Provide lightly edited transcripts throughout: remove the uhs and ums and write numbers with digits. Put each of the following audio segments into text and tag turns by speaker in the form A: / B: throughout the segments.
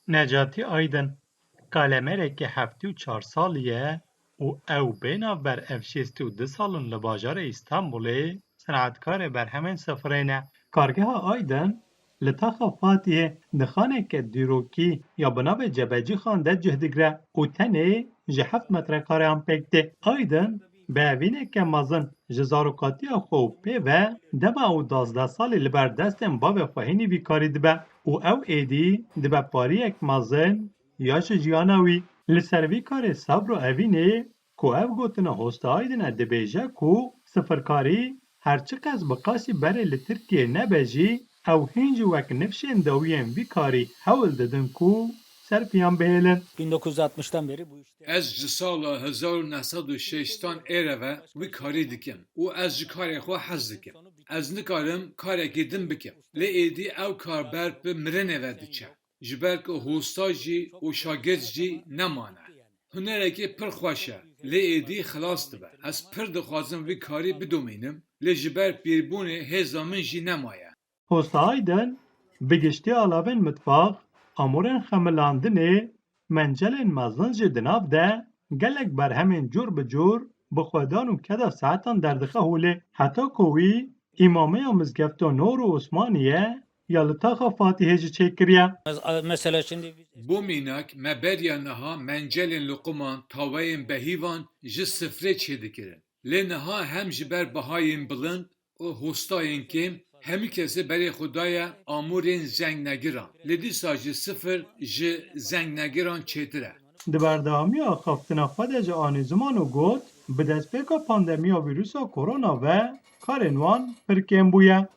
A: Necati Aydın kalemerekî heftî û çar salî ye û ew bênavber ev şêstî û du salên li bajarê Îstanbulê sinetkarê berhemên sifirê ne. Kargeha Aydın li taxa Fatihê di xaneke dîrokî ya bi navê Cebecîxan de cih digre û tenê ji 7 metrekareyan pêk tê. Aydın bi evîneke mezin ji zarokatiya xwe û pê ve dema û 12 salî li ber destên bavê xwe hînî vîkarî dibe û ew êdî dibe pariyek mezin ya ji jiyana wî. Li ser vî karê Sabro Evînê ku ev gotina Hosta Aydinê dibêje ku sifirkarî her çi qas bi qasî berê li Tirkiyê nebe jî ew hîn jî wek nifşên dawiyên vî karî hewl didin ku serpiyan bihêlin.
B: 1960'tan beri bu işte.
C: Ez ji sala 1960 êreve wî karî dikim û ez ji karê xwe hez dikim. Ez nikarim karekê din bikim. Lê êdî ew kar ber bi mirinê ve diçe. Ji ber ku hosta jî û şagird jî nemane. Hunerekî pir xweş e, lê êdî xilas dibe. Ez pir dixwazim vî karî bidomînim, lê ji ber pîrbûnê hêza min jî nemaye.
A: Hosta Aydin bi giştî alavên mitbax, amûrên xemilandinê, mencelên mezin jî di nav de gelek berhemên cûr bi cûr bi xwedan û keda saetan derdixe holê. Heta ku wî îmameya Mizgefta Nor û Osmaniyê ya li taxa Fatihê jî çêkiriye.
B: Mesela şimdi
C: Bu mînak me beriya niha mencelên liquman taweyên behîvan ji sifrê çêdikirin. Lê niha hem ji ber bihayên bilind û hostayên kêm hemî kesê berê xwe daye amûrên zengnegiran. Lê dîsa jî sifir ji zengnegiran çêtir e.
A: Di berdewamiya xeftina xwe de ji anî ziman û got bi destpêka pandemiya vîrusa korona ve karên wan pir kêm bûye.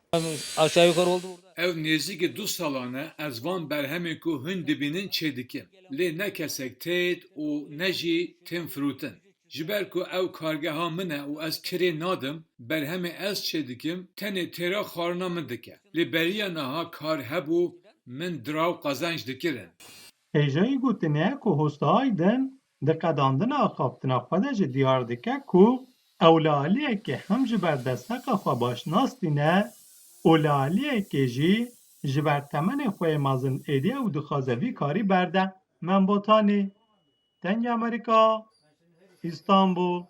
B: aşağı yukarı oldu burada.
C: Ew nêzîkî 2 salan e ez van berhemên ku hûn dibînin çêdikim. Lê ne kesek têt û ne jî tên firotin. Ji ber ku ew kargeha min e û ez kirê nadim, berhemê ez çêdikim tenê têra xwarina min dike. Lê beriya niha kar hebû min diraw qezenc dikirin.
A: Hêjayî gotiniye ku Hosta Aydin di qedandina xeftina xwe de jî diyar dike ku ew li aliyekê hem ji ber desteqa xwe başnas tîne û li aliyekê jî ji ber temenê xwe yê mezin êdiye û dixwaze vî karî berde. Min Botanî, Dengê Amerîka, İstanbul.